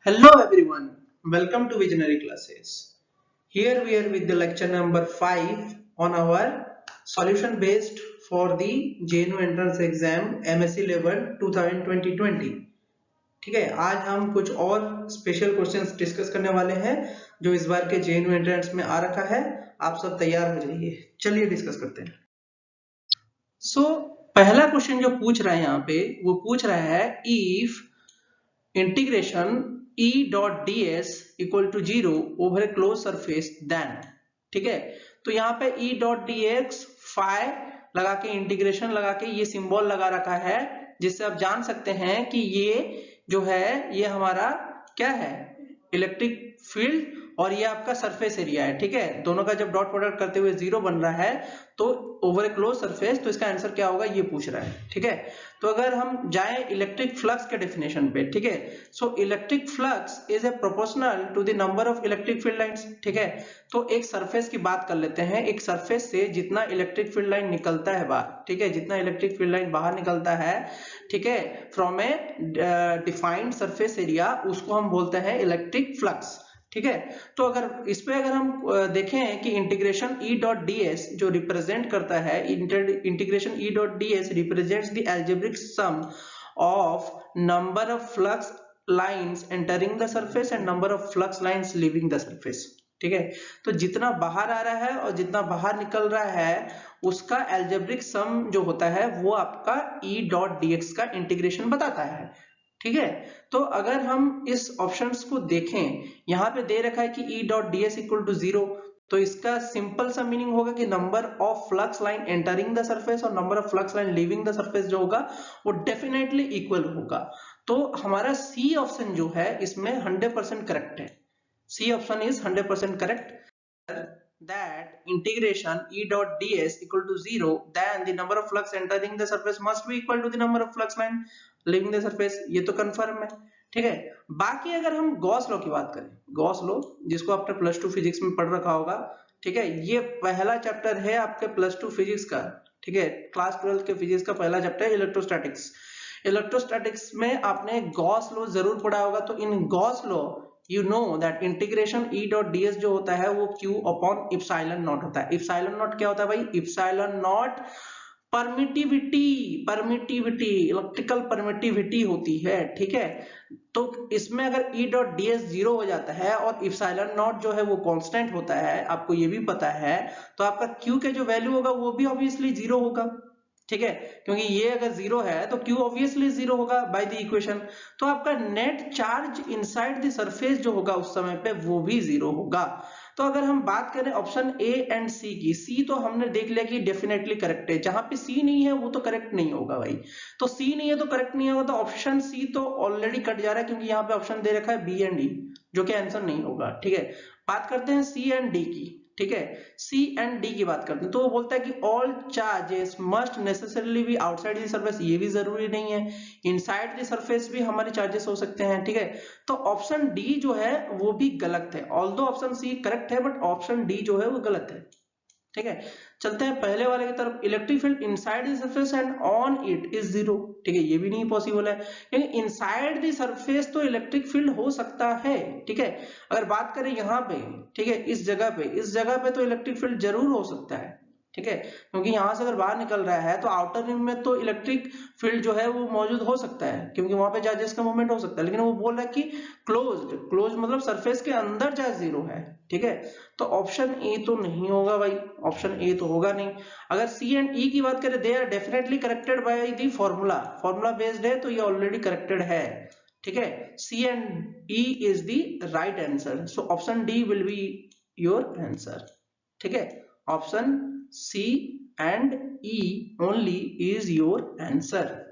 Hello everyone, welcome to Visionary Classes. Here we are with the lecture number 5 on our solution based for the JNU entrance exam MSc level 2020। ठीक है, आज हम कुछ और special questions discuss करने वाले हैं जो इस बार के JNU एंट्रेंस में आ रखा है। आप सब तैयार हो जाइए, चलिए डिस्कस करते हैं। पहला क्वेश्चन जो पूछ रहा है यहाँ पे वो पूछ रहा है if integration E dot ds equal to 0 over a close surface then. ठीक है, तो यहाँ पे E डॉट dx फाई लगा के इंटीग्रेशन लगा के ये सिंबल लगा रखा है, जिससे आप जान सकते हैं कि ये जो है ये हमारा क्या है, इलेक्ट्रिक फील्ड, और ये आपका सरफेस एरिया है। ठीक है, दोनों का जब डॉट प्रोडक्ट करते हुए 0 बन रहा है तो ओवर ए क्लोज सरफेस, तो इसका आंसर क्या होगा ये पूछ रहा है। ठीक है, तो अगर हम जाएं इलेक्ट्रिक फ्लक्स के डेफिनेशन पे, ठीक है, so electric flux is a proportional to the number of electric field lines. ठीक है, तो एक सरफेस की बात कर लेते हैं, एक सरफेस से जितना इलेक्ट्रिक फील्ड लाइन निकलता है बाहर, ठीक है, जितना इलेक्ट्रिक फील्ड लाइन बाहर निकलता है, ठीक है, from A defined surface area, उसको हम बोलते हैं इलेक्ट्रिक फ्लक्स। ठीक है, तो अगर इस पे अगर हम देखें कि इंटीग्रेशन E डॉट ds जो रिप्रेजेंट करता है, integration E dot ds represents the algebraic sum of number of flux lines entering the surface and number of flux lines leaving the surface. ठीक है, तो जितना बाहर आ रहा है और जितना बाहर निकल रहा है उसका अलजेब्रिक सम जो होता है वो आपका E डॉट dx का इंटीग्रेशन बताता है। ठीक है, तो अगर हम इस ऑप्शंस को देखें, यहाँ पे दे रखा है कि E dot ds equal to 0, तो इसका सिंपल सा मीनिंग होगा कि number of flux line entering the surface और number of flux line leaving the surface जो होगा वो डेफिनेटली इक्वल होगा। तो हमारा सी ऑप्शन जो है इसमें 100% करेक्ट है। C option is 100% correct, that integration E dot ds equal to 0, then the number of flux entering the surface must be equal to the number of flux line leaving the surface। ये तो confirm है। ठीक है, बाकी अगर हम Gauss law की बात करें, गॉस लॉ जिसको आपने प्लस 2 फिजिक्स में पढ़ रखा होगा, ठीक है, ये पहला चैप्टर है आपके प्लस 2 फिजिक्स का। ठीक है, क्लास 12 के फिजिक्स का पहला चैप्टर है इलेक्ट्रोस्टैटिक्स। इलेक्ट्रोस्टैटिक्स में आपने गॉस लॉ जरूर पढ़ा होगा। तो in Gauss law you know that integration E dot ds जो होता है वो Q upon epsilon नॉट होता है। epsilon नॉट क्या होता है भाई? epsilon not permittivity, permittivity, electrical permittivity होती है। ठीक है, तो इसमें अगर E डॉट ds 0 हो जाता है और epsilon नॉट जो है वो कांस्टेंट होता है, आपको ये भी पता है, तो आपका Q के जो वैल्यू होगा वो भी ऑब्वियसली 0 होगा। ठीक है, क्योंकि ये अगर 0 है तो Q ऑब्वियसली 0 होगा बाय द इक्वेशन। तो आपका net charge inside the surface जो होगा उस समय पे वो भी 0 होगा। तो अगर हम बात करें ऑप्शन ए एंड सी की, सी तो हमने देख लिया कि डेफिनेटली करेक्ट है, जहां पे सी नहीं है वो तो करेक्ट नहीं होगा भाई। तो सी नहीं है तो करेक्ट नहीं होगा, तो ऑप्शन सी तो ऑलरेडी कट जा रहा है, क्योंकि यहाँ पे ऑप्शन दे रखा है बी एंड डी, जो कि आंसर नहीं होगा। ठीक है, बात करते हैं सी एंड डी की। ठीक है, सी एंड डी की बात करते हैं, तो वो बोलता है कि all charges must necessarily be outside the surface. ये भी जरूरी नहीं है, इनसाइड द सरफेस भी हमारे चार्जेस हो सकते हैं। ठीक है, तो ऑप्शन डी जो है वो भी गलत है, ऑल्दो ऑप्शन सी करेक्ट है बट ऑप्शन डी जो है वो गलत है। ठीक है, चलते हैं पहले वाले की तरफ। Electric field inside the surface and on it is 0। ठीक है, ये भी नहीं पॉसिबल है, क्योंकि इनसाइड द सरफेस तो इलेक्ट्रिक फील्ड हो सकता है। ठीक है, अगर बात करें यहाँ पे, ठीक है, इस जगह पे तो इलेक्ट्रिक फील्ड जरूर हो सकता है। ठीक है, क्योंकि यहां से अगर बाहर निकल रहा है तो आउटर रिंग में तो इलेक्ट्रिक फील्ड जो है वो मौजूद हो सकता है, क्योंकि वहां पे चार्जेस का मूवमेंट हो सकता है। लेकिन वो बोल रहा है कि क्लोज मतलब सरफेस के अंदर चार्ज 0 है। ठीक है, तो ऑप्शन ए तो नहीं होगा भाई, ऑप्शन ए तो होगा नहीं। अगर सी एंड ई की बात करें, they are definitely corrected by the formula, formula based है तो ये ऑलरेडी करेक्टेड है। ठीक है, C and E is the right answer, so option D will be your answer. ठीक है, option C and E only is your answer.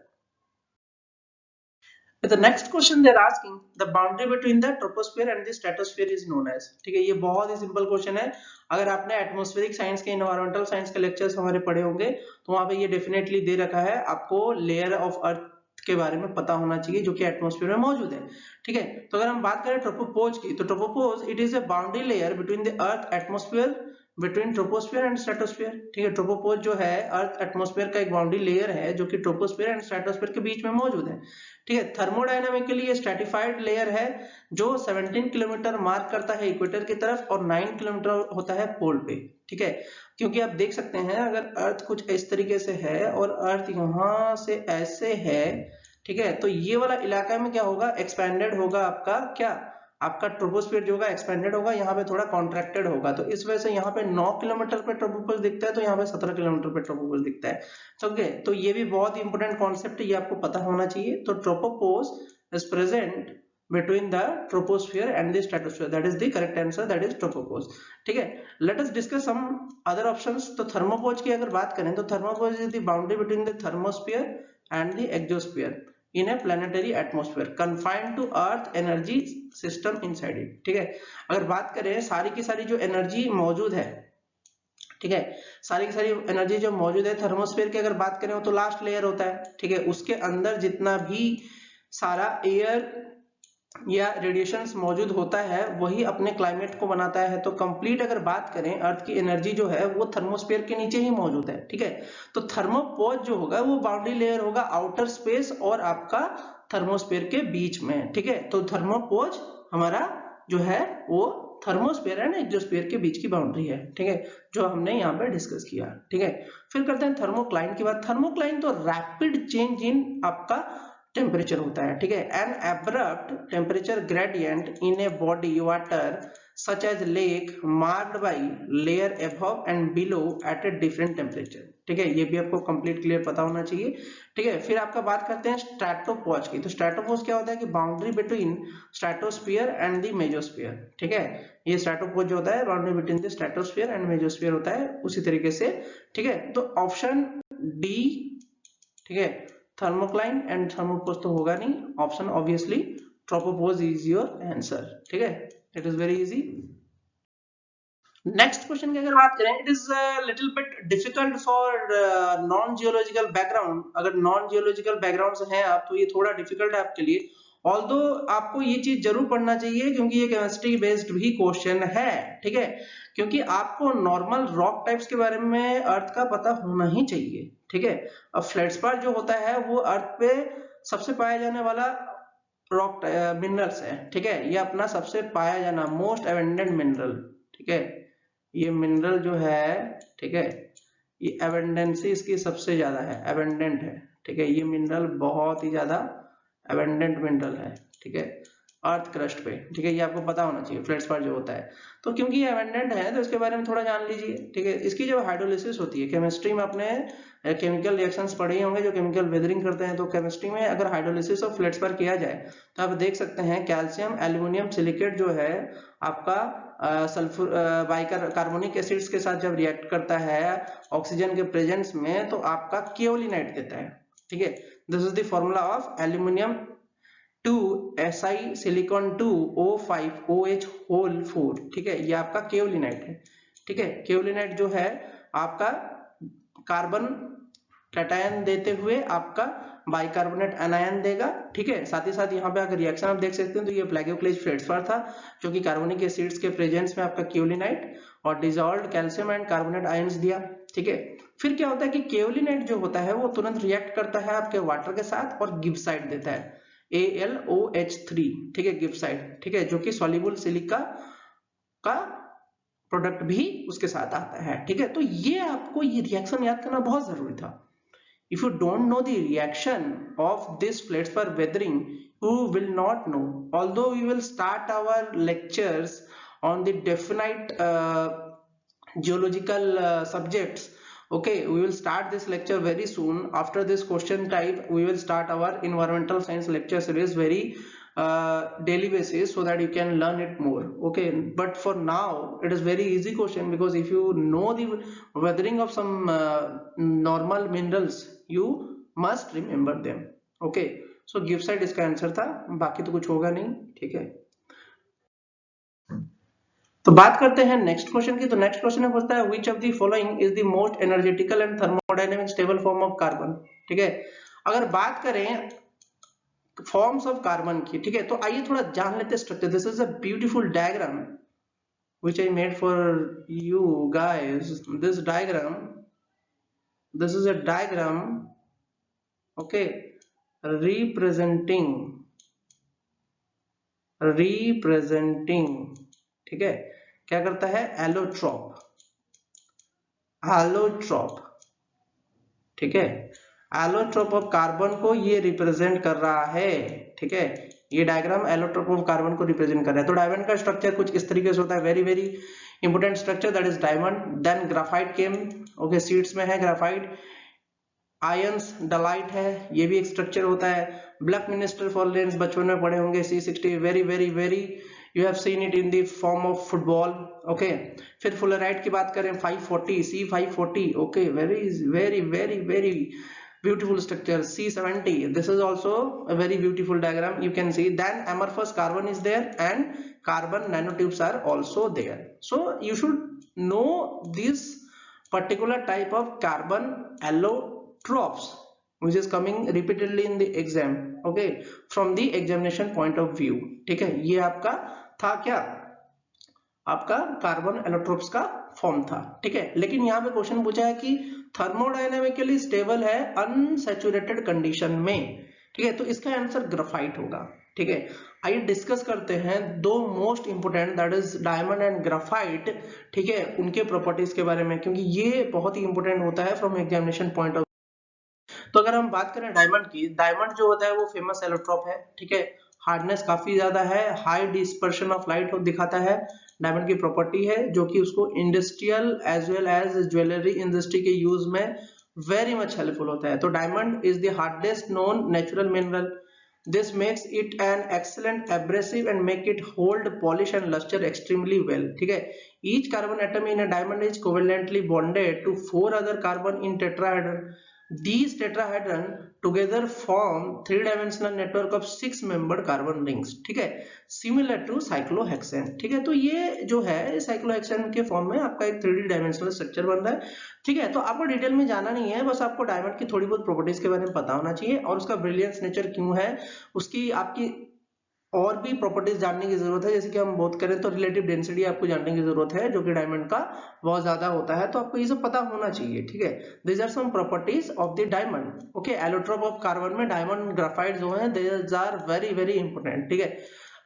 The next question they're asking, the boundary between the troposphere and the stratosphere is known as। ठीक है, ये बहुत ही simple question है। अगर आपने atmospheric science के, एनवायरमेंटल साइंस के लेक्चर्स हमारे पढ़े होंगे तो वहां पे ये डेफिनेटली दे रखा है, आपको लेयर ऑफ अर्थ के बारे में पता होना चाहिए जो कि एटमॉस्फेयर में मौजूद है। ठीक है, तो अगर हम बात करें ट्रोपोपोज की, तो tropopause it is a boundary layer between the earth atmosphere between troposphere and stratosphere. ठीक है, ट्रोपोपोज जो है अर्थ एटमॉस्फेयर का एक बाउंड्री लेयर है जो कि ट्रोपोस्फियर एंड स्ट्रेटोस्फियर के बीच में मौजूद है। ठीक है, थर्मोडायनामिकली ये स्ट्रेटिफाइड लेयर है जो 17 किलोमीटर मार्क करता है इक्वेटर की तरफ और 9 किलोमीटर होता है पोल पे। ठीक है, क्योंकि आप देख सकते हैं अगर अर्थ कुछ इस तरीके से है और अर्थ यहाँ से ऐसे है, ठीक है, तो ये वाला इलाका में क्या होगा, एक्सपेंडेड होगा आपका, क्या आपका ट्रोपोस्फियर जो होगा एक्सपेंडेड होगा, यहाँ पे थोड़ा कॉन्ट्रैक्टेड होगा। तो इस वजह से यहाँ पे 9 किलोमीटर पे ट्रोपोपोज दिखता है, तो यहाँ पे 17 किलोमीटर पे ट्रोपोपोज दिखता है। ओके, तो ये भी बहुत ही इंपॉर्टेंट कॉन्सेप्ट है, ये आपको पता होना चाहिए। तो tropopause is present between the troposphere and the stratosphere, that is the correct answer, that is tropopause। ठीक है, let us discuss some other options। तो थर्मोपोज की अगर बात करें तो thermopause is the boundary between the thermosphere and the exosphere in a planetary atmosphere confined to earth energy system inside it। ठीक है, अगर बात करें सारी की सारी जो एनर्जी मौजूद है, ठीक है, सारी की सारी एनर्जी जो मौजूद है थर्मोस्फीयर की अगर बात करें तो लास्ट लेयर होता है। ठीक है, उसके अंदर जितना भी सारा एयर या रेडिएशंस मौजूद होता है वही अपने क्लाइमेट को बनाता है। तो कंप्लीट अगर बात करें अर्थ की एनर्जी जो है वो थर्मोस्फीयर के नीचे ही मौजूद है। ठीक है, तो थर्मोपोज जो होगा वो बाउंड्री लेयर होगा आउटर स्पेस और आपका थर्मोस्फीयर के बीच में। ठीक है, तो थर्मोपोज हमारा जो है वो थर्मोस्फीयर एंड एक्सोस्फीयर के बीच की बाउंड्री है। ठीक है, जो हमने यहाँ पे डिस्कस किया। ठीक है, फिर करते हैं थर्मोक्लाइन की बात। थर्मोक्लाइन तो रैपिड चेंज इन आपका टेम्परेचर होता है। ठीक है, an abrupt temperature gradient in a body water such as lake marked by layer above and below at a different temperature. ठीक है, ये भी आपको कंप्लीट क्लियर पता होना चाहिए। ठीक है, फिर आपका बात करते हैं स्ट्रेटोपोज की। तो स्ट्रेटोपोज क्या होता है कि boundary between stratosphere and the mesosphere. ठीक है, ये स्ट्रेटोपोज जो होता है boundary between the stratosphere and mesosphere होता है उसी तरीके से। ठीक है, तो ऑप्शन डी, ठीक है, थर्मोक्लाइन एंड थर्मोपोज तो होगा नहीं, option obviously tropopause is your answer. ठीक है, it is very easy. Next question की अगर बात करें, it is little bit difficult for non geological background. अगर नॉन जियोलॉजिकल बैकग्राउंड से हैं आप तो ये थोड़ा डिफिकल्ट है आपके लिए, ऑल्दो आपको ये चीज जरूर पढ़ना चाहिए क्योंकि ये केमिस्ट्री बेस्ड भी क्वेश्चन है। ठीक है, क्योंकि आपको नॉर्मल रॉक टाइप्स के बारे में अर्थ का पता होना ही चाहिए। ठीक है, अब फ्लेडस्पार जो होता है वो अर्थ पे सबसे पाया जाने वाला रॉक मिनरल्स है। ठीक है, ये अपना सबसे पाया जाना मोस्ट एबंडेंट मिनरल। ठीक है, ये मिनरल जो है, ठीक है, ये एबंडेंसी इसकी सबसे ज्यादा है, एबंडेंट है। ठीक है, ये मिनरल बहुत ही ज्यादा एबंडेंट मिनरल है। ठीक है, अर्थ क्रस्ट पे। ठीक है, ये आपको पता होना चाहिए फ्लेडस्पार जो होता है। तो क्योंकि ये एबंडेंट है तो इसके बारे में थोड़ा जान लीजिए। ठीक है, इसकी जब हाइड्रोलिसिस होती है, केमिस्ट्री में आपने केमिकल रिएक्शंस पढ़े होंगे जो केमिकल वेदरिंग करते हैं, तो केमिस्ट्री में अगर हाइड्रोलिसिस ऑफ फ्लेडस्पार किया जाए तो आप देख सकते हैं कैल्शियम एल्यूमिनियम सिलिकेट जो है आपका सल्फर कार्बोनिक एसिड्स के साथ जब रिएक्ट करता है ऑक्सीजन के प्रेजेंस में तो आपका केओलिनाइट देता है। ठीक है, this is the formula of aluminium 2 Si silicon 2 O5 OH whole 4। ठीक है, ये आपका केओलिनाइट है। ठीक है, केओलिनाइट जो है आपका कार्बन कैटायन देते हुए आपका बाइकार्बोनेट एनायन देगा। ठीक है, साथ ही साथ यहाँ पे अगर रिएक्शन आप देख सकते हैं तो ये प्लेगोक्लेज फ्लेडस्पार था जो कि कार्बोनिक एसिड्स के प्रेजेंस में आपका केओलिनाइट और dissolved calcium and carbonate ions दिया। ठीक है, फिर क्या होता है कि केओलिनाइट जो होता है वो तुरंत रिएक्ट करता है आपके वाटर के साथ और गिब्साइट देता है AlOH3। ठीक है, गिब्साइट। ठीक है, जो कि सॉल्युबल सिलिका का प्रोडक्ट भी उसके साथ आता है। ठीक है, तो ये आपको ये रिएक्शन याद करना बहुत जरूरी था। If you don't know the reaction of this feldspar weathering, you will not know. Although we will start our lectures on the definite geological subjects, okay, we will start this lecture very soon. After this question type, we will start our environmental science lecture series very daily basis so that you can learn it more. Okay, but for now it is very easy question because if you know the weathering of some normal minerals you must remember them. Okay, so गिब्साइट इसका answer था, बाकी तो कुछ होगा नहीं। ठीक है, तो बात करते हैं नेक्स्ट क्वेश्चन की। तो नेक्स्ट क्वेश्चन में पूछता है which of the following is the most energetical and thermodynamic stable form of carbon. ठीक है, अगर बात करें फॉर्म्स ऑफ कार्बन की, ठीक है, तो आइए थोड़ा जान लेते हैं structure. This is a beautiful diagram which I made for you guys. This diagram, this is a diagram, okay, representing, ठीक है, क्या करता है, एलोट्रोप, ठीक है, एलोट्रोप ऑफ कार्बन को ये रिप्रेजेंट कर रहा है, ठीक है, ये डायग्राम एलोट्रोप ऑफ कार्बन को रिप्रेजेंट कर रहा है। तो डायमंड का स्ट्रक्चर कुछ इस तरीके से होता है, very very important structure, that is diamond. Then graphite came, okay, seeds में है ग्राफाइट। आयंस डलाइट है, ये भी एक स्ट्रक्चर होता है। ब्लैक मिनिस्टर फॉर लेंस बचपन में पढ़े होंगे, C60, very very very you have seen it in the form of football, okay. फिर फुलराइट की बात करें, 540, C540, okay, very very very very beautiful structure। C70, this is also a very beautiful diagram, you can see। Then amorphous carbon is there and carbon nanotubes are also there, so you should know this particular type of carbon allotropes which is coming repeatedly in the exam, okay, from the examination point of view, ठीक है। ये आपका था क्या, आपका carbon allotropes का form था, ठीक है। लेकिन यहाँ पे क्वेश्चन पूछा है कि थर्मोडायनेमिकली स्टेबल है अनसैचुरेटेड कंडीशन में, ठीक है, तो इसका आंसर ग्राफाइट होगा, ठीक है। आइए डिस्कस करते हैं दो most important, that is diamond and graphite, ठीक है, उनके प्रॉपर्टीज के बारे में, क्योंकि ये बहुत ही इंपोर्टेंट होता है फ्रॉम एग्जामिनेशन पॉइंट ऑफ। तो अगर हम बात करें डायमंड की, डायमंड जो होता है वो फेमस एलोट्रोप है, ठीक है, हार्डनेस काफी ज्यादा है, हाई डिस्पर्शन ऑफ लाइट दिखाता है, डायमंड की प्रॉपर्टी है जो कि उसको industrial as well as jewellery industry के यूज में वेरी मच हेल्पफुल होता है। तो diamond is the hardest known natural mineral, this makes it an excellent abrasive and make it hold polish and lustre extremely well, ठीक है। Each carbon atom in a diamond is covalently bonded to 4 other carbon in tetrahedron, these tetrahedron together form 3-dimensional network of 6-membered carbon rings, ठीक है, similar to cyclohexane, ठीक है। तो ये जो है cyclohexane के फॉर्म में आपका एक 3D डायमेंशनल स्ट्रक्चर बन रहा है, ठीक है। तो आपको डिटेल में जाना नहीं है, बस आपको डायमंड की थोड़ी बहुत प्रॉपर्टीज के बारे में पता होना चाहिए और उसका ब्रिलियंस नेचर क्यों है, उसकी आपकी और भी प्रॉपर्टीज जानने की जरूरत है। जैसे कि हम बात करें तो रिलेटिव डेंसिटी आपको जानने की जरूरत है, जो कि डायमंड का बहुत ज्यादा होता है, तो आपको ये सब पता होना चाहिए, ठीक है। These are some properties of the diamond, okay. Allotrope of carbon में डायमंड ग्राफाइट जो है these are very very important, ठीक है।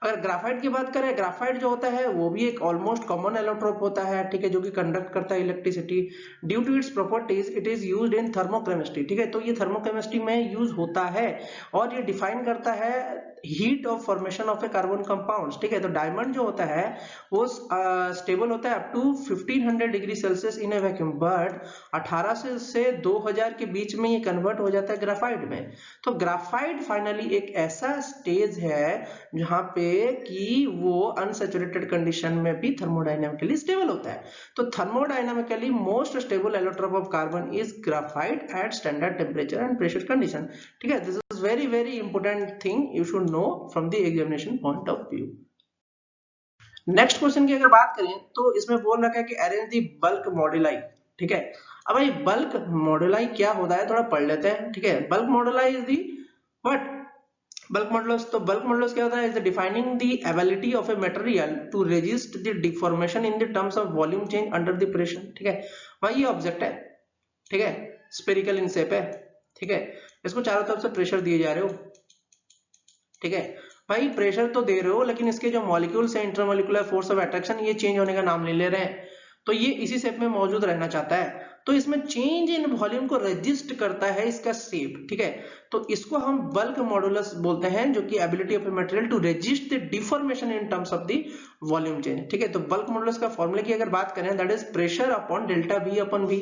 अगर ग्राफाइट की बात करें, ग्राफाइट जो होता है वो भी एक ऑलमोस्ट कॉमन एलोट्रोप होता है, ठीक है, जो कि कंडक्ट करता है electricity. Due to its properties it is used in thermochemistry, ठीक है, तो ये थर्मोकेमिस्ट्री में यूज होता है और ये डिफाइन करता है heat of formation of A carbon compounds, ठीक है। तो डायमंड जो होता है वो स्टेबल होता है up to 1500 degree Celsius in a vacuum, but 1800 से 2000 के बीच में ये कन्वर्ट हो जाता है ग्राफाइट में। तो ग्राफाइट फाइनली एक ऐसा स्टेज है जहां पे कि वो अनसैचुरेटेड कंडीशन में भी थर्मोडायनामिकली स्टेबल होता है। तो thermodynamically most stable allotrope of carbon is graphite at standard temperature and pressure condition, ठीक है। This is very very important thing you should know from the examination point of view. Next question की अगर बात करें तो इसमें बोल रखा है कि अरेंज द बल्क मॉड्यूलाई, ठीक है। अब भाई बल्क मॉड्यूलाई क्या होता है थोड़ा पढ़ लेते हैं, ठीक है। Bulk moduli is the what, bulk modulus, तो बल्क मॉडुलस क्या होता है, is defining the ability of a material to resist the deformation in the terms of volume change under the pressure, ठीक है। भाई ये ऑब्जेक्ट है, ठीक है, स्फेरिकल इन शेप है, ठीक है, इसको चारों तरफ से प्रेशर दिए जा रहे हो, ठीक है। भाई प्रेशर तो दे रहे हो लेकिन इसके जो मॉलिक्यूल्स है, इंटरमॉलिक्यूलर फोर्स ऑफ अट्रैक्शन, ये चेंज होने का नाम नहीं ले रहे हैं, तो ये इसी शेप में मौजूद रहना चाहता है। तो इसमें चेंज इन वॉल्यूम को रजिस्ट करता है इसका शेप, ठीक है। तो इसको हम बल्क मॉडुलस बोलते हैं, जो कि ability of a material to resist the deformation in terms of the volume change, ठीक है। तो बल्क मॉडुलस का फॉर्मूला की अगर बात करें, that is pressure upon delta V upon V,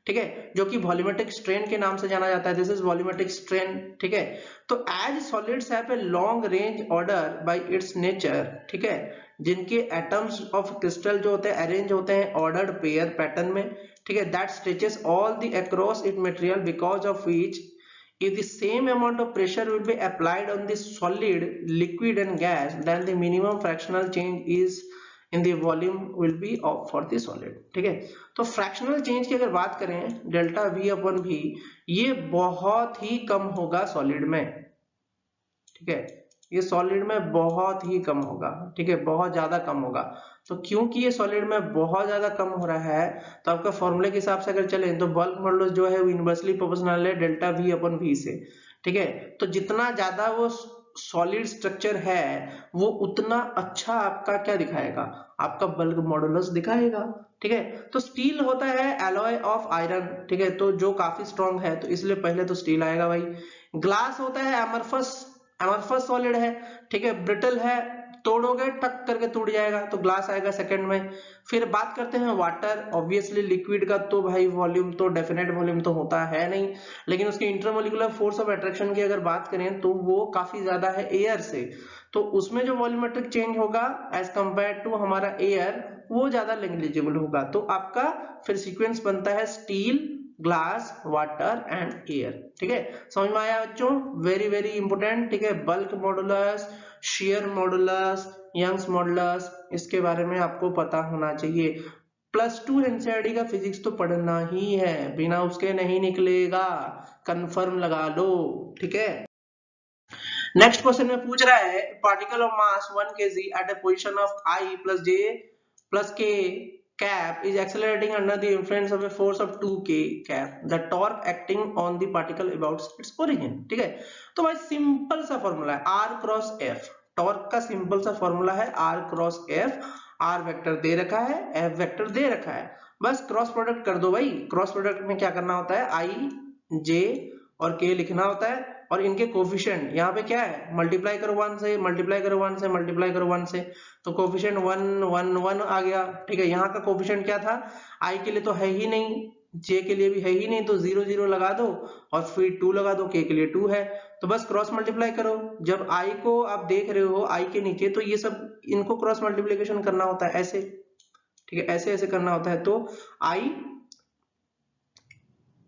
ठीक है, जो कि वॉल्यूमेट्रिक स्ट्रेन के नाम से जाना जाता है। दिस इज वॉल्यूमेट्रिक स्ट्रेन, ठीक है। तो as solids have a long range order by its nature, ठीक है, जिनके एटम्स ऑफ क्रिस्टल जो होते हैं अरेंज होते हैं ऑर्डर्ड पेयर पैटर्न में, ठीक है, that stretches all the across it material because of which if the same amount of pressure will be applied on the solid, liquid and gas, then the minimum fractional change is in the volume will be of for the solid, ठीक है। तो fractional change की अगर बात करें delta V upon V, ये बहुत ही कम होगा सॉलिड में, ठीक है, ये सॉलिड में बहुत ही कम होगा, ठीक है, बहुत ज्यादा कम होगा। तो क्योंकि ये सॉलिड में बहुत ज्यादा कम हो रहा है, तो आपका फॉर्मूले के हिसाब से अगर चले तो बल्क मॉडुलस जो है वो इनवर्सली प्रोपोर्शनल है डेल्टा वी अपॉन वी से, ठीक है। तो जितना ज्यादा वो सॉलिड स्ट्रक्चर है वो उतना अच्छा आपका क्या दिखाएगा, आपका बल्क मॉडुलस दिखाएगा, ठीक है। तो स्टील होता है एलॉय ऑफ आयरन, ठीक है, तो जो काफी स्ट्रॉन्ग है, तो इसलिए पहले तो स्टील आएगा भाई। ग्लास होता है एमरफस, एमरफस सॉलिड है, ठीक है, ब्रिटल है, तोड़ोगे टक करके टूट जाएगा, तो ग्लास आएगा सेकंड में। फिर बात करते हैं वाटर, ऑब्वियसली लिक्विड का तो भाई वॉल्यूम तो डेफिनेट वॉल्यूम तो होता है नहीं, लेकिन उसकी इंटरमोलिकुलर फोर्स ऑफ अट्रैक्शन की अगर बात करें तो वो काफी ज्यादा है एयर से, तो उसमें जो वॉल्यूमेट्रिक चेंज होगा एज कंपेयर टू हमारा एयर वो ज्यादा नेग्लिजिबल होगा। तो आपका फिर सीक्वेंस बनता है steel, glass, water and air, ठीक है। समझ में आया बच्चों, वेरी वेरी इंपोर्टेंट, ठीक है। Bulk modulus, shear modulus, Young's modulus, इसके बारे में आपको पता होना चाहिए। +2 एनसीईआरटी का फिजिक्स तो पढ़ना ही है, बिना उसके नहीं निकलेगा, कंफर्म लगा लो, ठीक है। नेक्स्ट क्वेश्चन में पूछ रहा है particle of mass 1 kg at a position of I + J + K cap is accelerating under the influence of a force of 2k cap, the torque acting on the particle about its origin, ठीक है। तो भाई simple सा formula है R cross F, torque का simple सा formula है R cross F, R vector दे रखा है, F वेक्टर दे रखा है, बस क्रॉस प्रोडक्ट कर दो भाई। क्रॉस प्रोडक्ट में क्या करना होता है, I J और K लिखना होता है, और इनके कोफिशिएंट यहाँ पे क्या है, मल्टीप्लाई करो 1 से, मल्टीप्लाई करो 1 से, मल्टीप्लाई करो 1 से, तो कोफिशिएंट 1 1 1 आ गया, ठीक है। यहाँ का कोफिशिएंट क्या था, I के लिए तो है ही नहीं, J के लिए भी है ही नहीं, तो 0 0 लगा दो और फिर 2 लगा दो, K के लिए 2 है, तो बस क्रॉस मल्टीप्लाई करो। जब I को आप देख रहे हो I के नीचे, तो ये सब इनको क्रॉस मल्टीप्लीकेशन करना होता है ऐसे, ठीक है, ऐसे ऐसे करना होता है, तो I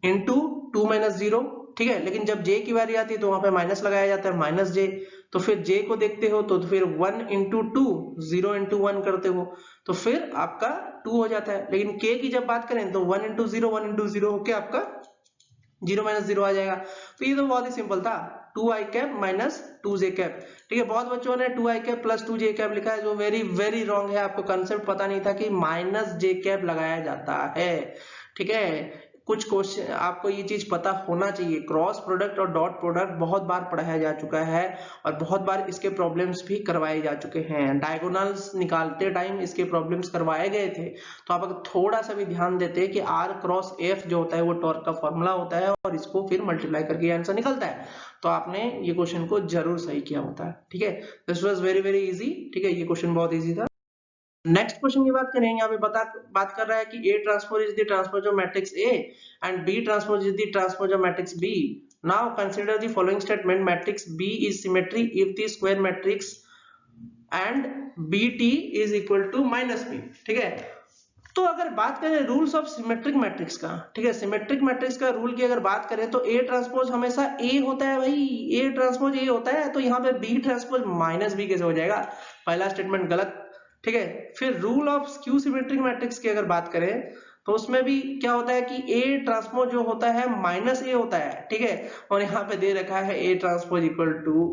इंटू 2 - 0, ठीक है। लेकिन जब j की बारी आती है तो वहां पे माइनस लगाया जाता है, -j, तो फिर j को देखते हो तो फिर 1 × 2, 0 × 1 करते हो, तो फिर आपका 2 हो जाता है। लेकिन k की जब बात करें तो 1 × 0 1 × 0 होके आपका 0 - 0 आ जाएगा। तो ये तो बहुत ही सिंपल था, 2i cap minus 2j cap, ठीक है। बहुत बच्चों ने 2i cap plus 2j cap लिखा है, जो वेरी वेरी रॉन्ग है, आपको कंसेप्ट पता नहीं था कि -j कैप लगाया जाता है, ठीक है। कुछ क्वेश्चन आपको ये चीज पता होना चाहिए, क्रॉस प्रोडक्ट और डॉट प्रोडक्ट बहुत बार पढ़ाया जा चुका है और बहुत बार इसके प्रॉब्लम्स भी करवाए जा चुके हैं, डायगोनल्स निकालते टाइम इसके प्रॉब्लम्स करवाए गए थे। तो आप अगर थोड़ा सा भी ध्यान देते कि R क्रॉस F जो होता है वो टॉर्क का फॉर्मूला होता है और इसको फिर मल्टीप्लाई करके आंसर निकलता है, तो आपने ये क्वेश्चन को जरूर सही किया होता है, ठीक है। This was very very easy, ठीक है, ये क्वेश्चन बहुत इजी था। नेक्स्ट क्वेश्चन की बात करें, यहाँ पे बात कर रहा है कि A transpose is the transpose of matrix A and B transpose is the transpose of matrix B। Now consider the following statement, matrix B is symmetry if the square matrix and BT is equal to -B, ठीक है। तो अगर बात करें rules of symmetric matrix का, ठीक है, symmetric matrix का रूल की अगर बात करें तो A ट्रांसपोज हमेशा A होता है भाई, A ट्रांसपोज A होता है, तो यहाँ पे B ट्रांसपोज -B कैसे हो जाएगा, पहला स्टेटमेंट गलत, ठीक है। फिर rule of skew symmetric matrix की अगर बात करें तो उसमें भी क्या होता है कि A ट्रांसपोज जो होता है -A होता है, ठीक है, और यहाँ पे दे रखा है A transpose equal to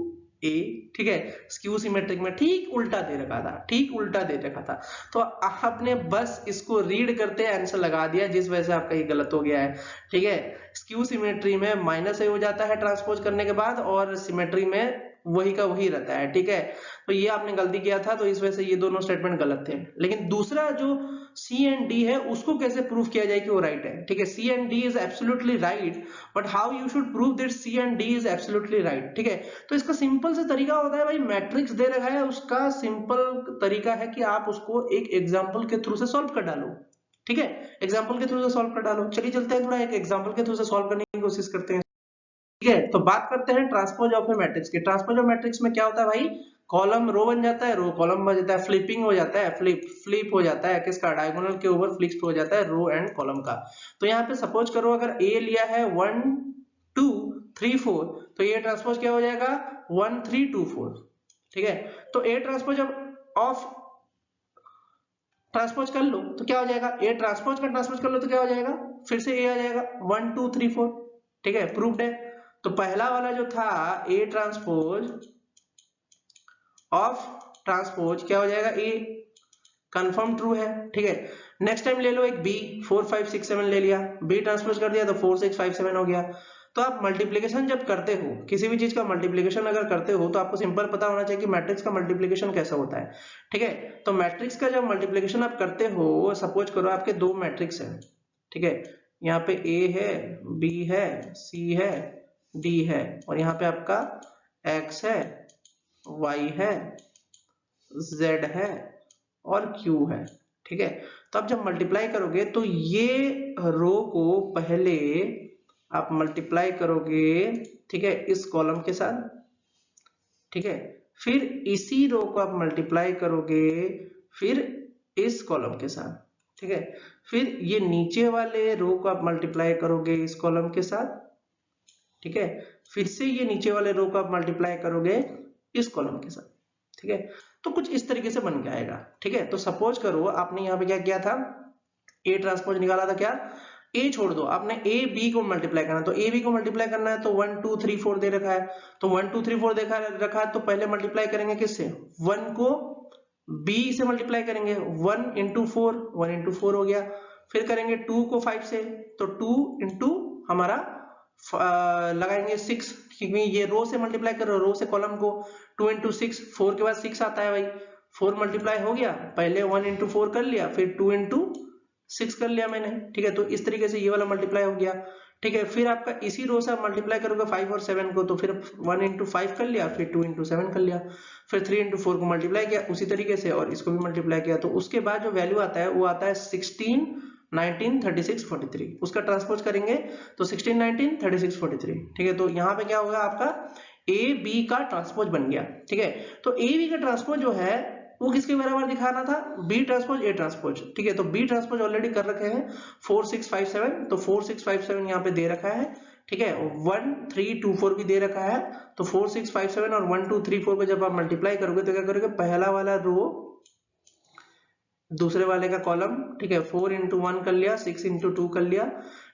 A, ठीक है। स्क्यू सिमेट्रिक में ठीक उल्टा दे रखा था, ठीक उल्टा दे रखा था, तो आपने बस इसको रीड करते आंसर लगा दिया, जिस वजह से आपका ये गलत हो गया है, ठीक है। स्क्यू सिमेट्री में -A हो जाता है ट्रांसपोज करने के बाद, और सिमेट्री में वही का वही रहता है, ठीक है। तो ये आपने गलती किया था, तो इस वजह से ये दोनों स्टेटमेंट गलत थे। लेकिन दूसरा जो C and D है उसको कैसे प्रूव किया जाए कि वो राइट है, ठीक है। C and D is absolutely right, but how you should prove that C and D is absolutely right, ठीक है। तो इसका सिंपल से तरीका होता है भाई, मैट्रिक्स दे रखा है, उसका सिंपल तरीका है कि आप उसको एक एग्जाम्पल के थ्रू से सॉल्व कर डालो, ठीक है, एग्जाम्पल के थ्रू से सॉल्व कर डालो। चलिए चलते हैं, थोड़ा एक एग्जाम्पल के थ्रू से सॉल्व करने की कोशिश करते हैं, ठीक है। तो बात करते हैं ट्रांसपोज ऑफ ए मैट्रिक्स की। ट्रांसपोज ऑफ मैट्रिक्स में क्या होता है भाई, कॉलम रो बन जाता है, रो कॉलम बन जाता है, फ्लिपिंग हो जाता है, फ्लिप हो जाता है, किसका, डायगोनल के ऊपर फ्लिप हो जाता है रो एंड कॉलम का। तो यहाँ पे सपोज करो अगर A लिया है 1 2 3 4, तो ये ट्रांसपोज क्या हो जाएगा 1 3 2 4, ठीक है। तो A ट्रांसपोज ऑफ ट्रांसपोज कर लो तो क्या हो जाएगा, A ट्रांसपोज का ट्रांसपोज कर लो तो क्या हो जाएगा, फिर से A आ जाएगा 1 2 3 4, ठीक है, प्रूव्ड है। तो पहला वाला जो था A ट्रांसपोज ऑफ ट्रांसपोज क्या हो जाएगा, ए, कंफर्म ट्रू है, ठीक है। नेक्स्ट टाइम ले लो एक बी, 4 5 6 7 ले लिया, बी ट्रांसपोज कर दिया तो 4 6 5 7 हो गया। तो आप मल्टीप्लिकेशन जब करते हो, किसी भी चीज का मल्टीप्लिकेशन अगर करते हो तो आपको सिंपल पता होना चाहिए कि मैट्रिक्स का मल्टीप्लिकेशन कैसा होता है, ठीक है। तो मैट्रिक्स का जब मल्टीप्लिकेशन आप करते हो, सपोज करो आपके दो मैट्रिक्स है, ठीक है, यहाँ पे ए है, बी है, सी है, डी है, और यहाँ पे आपका एक्स है, वाई है, जेड है और क्यू है, ठीक है। तो आप जब मल्टीप्लाई करोगे तो ये रो को पहले आप मल्टीप्लाई करोगे, ठीक है, इस कॉलम के साथ, ठीक है, फिर इसी रो को आप मल्टीप्लाई करोगे फिर इस कॉलम के साथ, ठीक है, फिर ये नीचे वाले रो को आप मल्टीप्लाई करोगे इस कॉलम के साथ, ठीक है, फिर से ये नीचे वाले रो को आप मल्टीप्लाई करोगे इस कॉलम के साथ, ठीक है। तो कुछ इस तरीके से बन के आएगा, ठीक है। तो सपोज करो आपने यहाँ पे क्या किया था, ए ट्रांसपोज निकाला था, क्या, ए छोड़ दो, आपने ए बी को मल्टीप्लाई करना, तो ए बी को मल्टीप्लाई करना है तो 1 2 3 4 दे रखा है, तो 1 2 3 4 देखा रखा है, तो पहले मल्टीप्लाई करेंगे किससे, 1 को बी से मल्टीप्लाई करेंगे, 1 इंटू 4, 1 इंटू 4 हो गया, फिर करेंगे 2 को 5 से, तो 2 इंटू हमारा लगाएंगे 6, क्योंकि ये रो से मल्टीप्लाई कर रहे हो, रो से कॉलम को, 2 इंटू 6, 4 के बाद 6 आता है भाई, 4 मल्टीप्लाई हो गया, पहले 1 इंटू 4 कर लिया, फिर 2 इंटू 6 कर लिया मैंने, ठीक है। तो इस तरीके से ये वाला मल्टीप्लाई हो गया, ठीक है। फिर आपका इसी रो से आप मल्टीप्लाई करोगे 5 और 7 को, तो फिर 1 इंटू 5 कर लिया, फिर 2 इंटू 7 कर लिया, फिर 3 इंटू 4 को मल्टीप्लाई किया उसी तरीके से, और इसको भी मल्टीप्लाई किया, तो उसके बाद जो वैल्यू आता है वो आता है 16 19 36 43, उसका ट्रांसपोज करेंगे तो 16 19 36 43, ठीक है। तो यहाँ पे क्या होगा, आपका ए बी का ट्रांसपोज बन गया, ठीक है। तो ए बी का ट्रांसपोज जो है वो किसके बराबर दिखाना था, बी ट्रांसपोज ए ट्रांसपोज, ठीक है। तो बी ट्रांसपोज ऑलरेडी कर रखे हैं 4 6 5 7, तो 4 6 5 7 यहाँ पे दे रखा है, ठीक है। 1 3 2 4 भी दे रखा है, तो 4 6 5 7 और 1 2 3 4 को जब आप मल्टीप्लाई करोगे तो क्या करोगे, पहला वाला रो दूसरे वाले का कॉलम, ठीक है, 4 इंटू 1 कर लिया, 6 इंटू 2 कर लिया,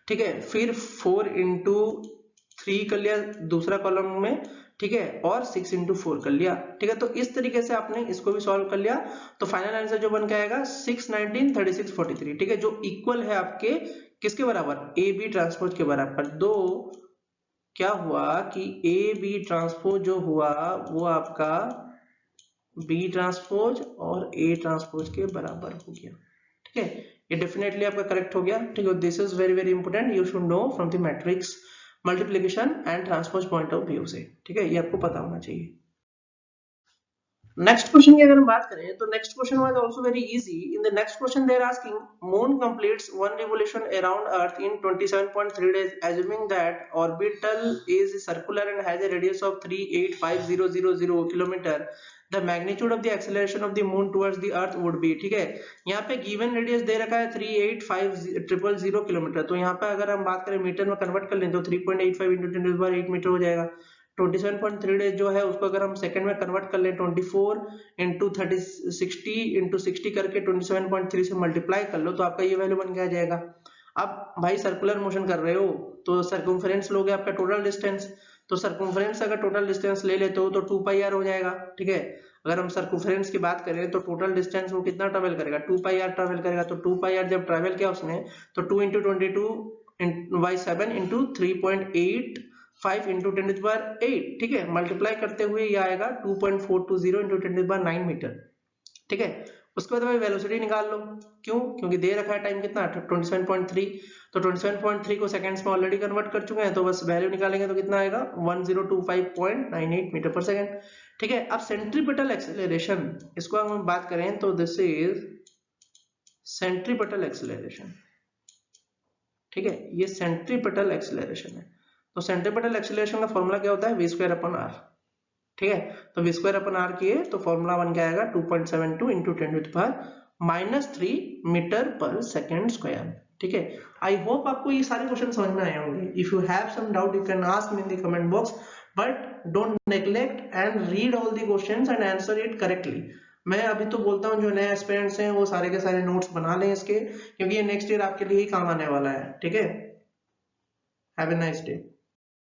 ठीक है, फिर 4 इंटू 3 कर लिया दूसरा कॉलम में, ठीक है, और 6 इंटू 4 कर लिया, ठीक है। तो इस तरीके से आपने इसको भी सॉल्व कर लिया, तो फाइनल आंसर जो बन के आएगा 6 19 36 43, ठीक है, जो इक्वल है आपके किसके बराबर, ए बी ट्रांसपोज के बराबर। दो क्या हुआ कि ए बी ट्रांसपोज जो हुआ वो आपका बी ट्रांसपोज और ए ट्रांसपोज के बराबर हो गया, ठीक है। ये डेफिनेटली आपका करेक्ट हो गया, ठीक है। This is very very important, you should know from the matrix multiplication and transpose point of view से, ठीक है, ये आपको पता होना चाहिए। नेक्स्ट क्वेश्चन की अगर हम बात करें तो next question was also very easy. In the next question they are asking moon completes one revolution around earth in 27.3 days assuming that orbital is circular and has a radius of 385,000 kilometer, the magnitude of the acceleration of the moon towards the earth would be, ठीक है। यहाँ पे given radius दे रखा है 385,000 kilometre, तो यहाँ पे अगर हम बात करें मीटर में कन्वर्ट कर लें तो 3.85 into 10⁸ मीटर हो जाएगा। 27.3 डेज जो है उसको अगर हम सेकंड में कन्वर्ट कर लें 24 इंटू 60 इंटू 60 करके 27.3 से मल्टीप्लाई कर लो तो आपका ये वैल्यू बन के आ जाएगा। अब भाई सर्कुलर मोशन कर रहे हो तो सर्कमफेरेंस लोगे आपका टोटल डिस्टेंस, तो सर्कमफेरेंस अगर टोटल डिस्टेंस ले लेते हो तो 2 पाई आर हो जाएगा, ठीक है। अगर हम सर्कमफेरेंस की बात करें तो टोटल डिस्टेंस वो कितना ट्रेवल करेगा, 2 पाई आर ट्रेवल करेगा, तो 2 पाई आर जब ट्रेवल किया उसने तो 2 इंटू 22/7 इंटू 3.85 इंटू 10⁸, ठीक है, मल्टीप्लाई करते हुए ये आएगा 2.420 इंटू 10⁹ मीटर, ठीक है। उसके बाद भाई वेलोसिटी निकाल लो, क्यों, क्योंकि दे रखा है टाइम कितना 27.3, तो 27.3 को सेकंड्स में ऑलरेडी कन्वर्ट कर चुके हैं, तो बस वैल्यू निकालेंगे तो कितना आएगा 1025.98 मीटर पर सेकंड, ठीक है। अब सेंट्रीपिटल एक्सेलरेशन, इसको हम बात करें तो दिस इज सेंट्रीपिटल एक्सेलरेशन, ठीक है, ये सेंट्रीपिटल एक्सेलरेशन है। तो सेंट्रीपिटल एक्सेलरेशन का फॉर्मूला क्या होता है, v²/r, ठीक है। तो v²/r किए तो फॉर्मूला बन के आएगा 2.72 इंटू 10⁻³ मीटर पर सेकेंड स्क्वायर, ठीक है। आई होप आपको ये सारे क्वेश्चन समझ में आए होंगे। If you have some doubt you can ask me in the comment box, but don't neglect and read all the questions and answer it correctly. मैं अभी तो बोलता हूँ जो नए एस्पिरेंट्स हैं वो सारे के सारे नोट्स बना लें इसके, क्योंकि ये नेक्स्ट ईयर आपके लिए ही काम आने वाला है, ठीक है। Have a nice day.